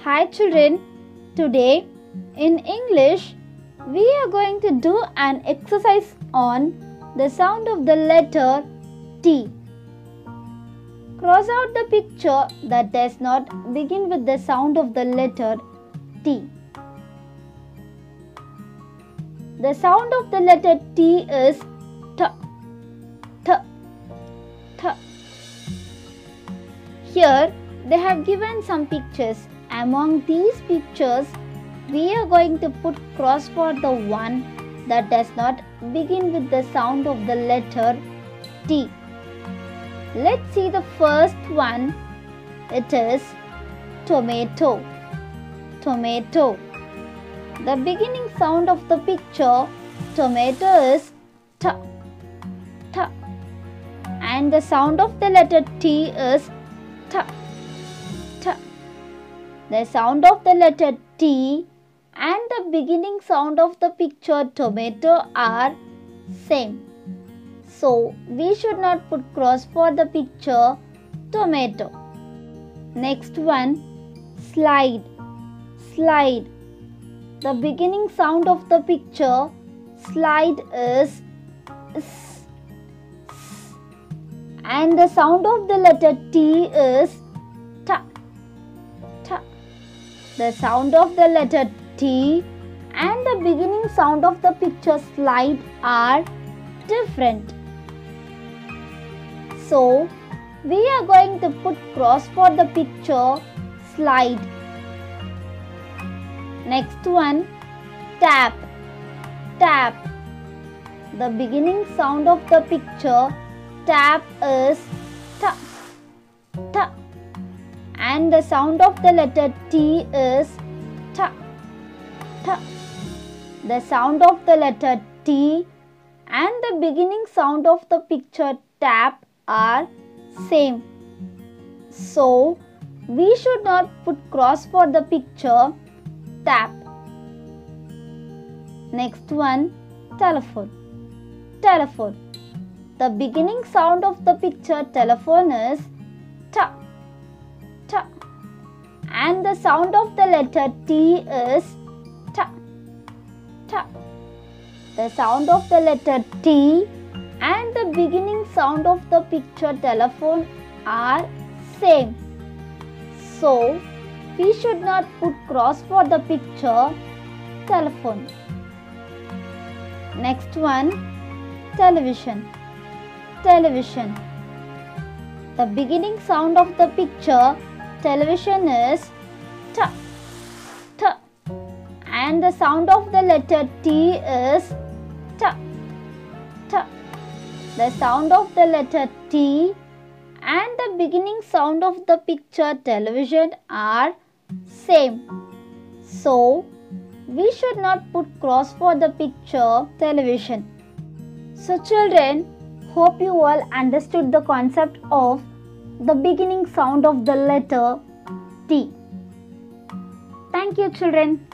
Hi children, today in English we are going to do an exercise on the sound of the letter T. Cross out the picture that does not begin with the sound of the letter T. The sound of the letter T is T, T, T. Here they have given some pictures. Among these pictures, we are going to put cross for the one that does not begin with the sound of the letter T. Let's see the first one. It is tomato. Tomato. The beginning sound of the picture tomato is T, T. And the sound of the letter T is T, T. The sound of the letter T and the beginning sound of the picture tomato are same. So, we should not put cross for the picture tomato. Next one, slide. Slide. The beginning sound of the picture slide is S, S. And the sound of the letter T is T, T. The sound of the letter T and the beginning sound of the picture slide are different. So, we are going to put cross for the picture slide. Next one, tap. Tap. The beginning sound of the picture tap is T, T. And the sound of the letter T is T, T. The sound of the letter T and the beginning sound of the picture tap are same. So, we should not put cross for the picture tap. Next one, telephone. Telephone. The beginning sound of the picture telephone is T, T. And the sound of the letter T is T, T. The sound of the letter T and the beginning sound of the picture telephone are same. So, we should not put cross for the picture telephone. Next one, television. Television. The beginning sound of the picture television is T, T. And the sound of the letter T is T, T. The sound of the letter T and the beginning sound of the picture television are same. So, we should not put cross for the picture television. So children, hope you all understood the concept of the beginning sound of the letter T. Thank you children.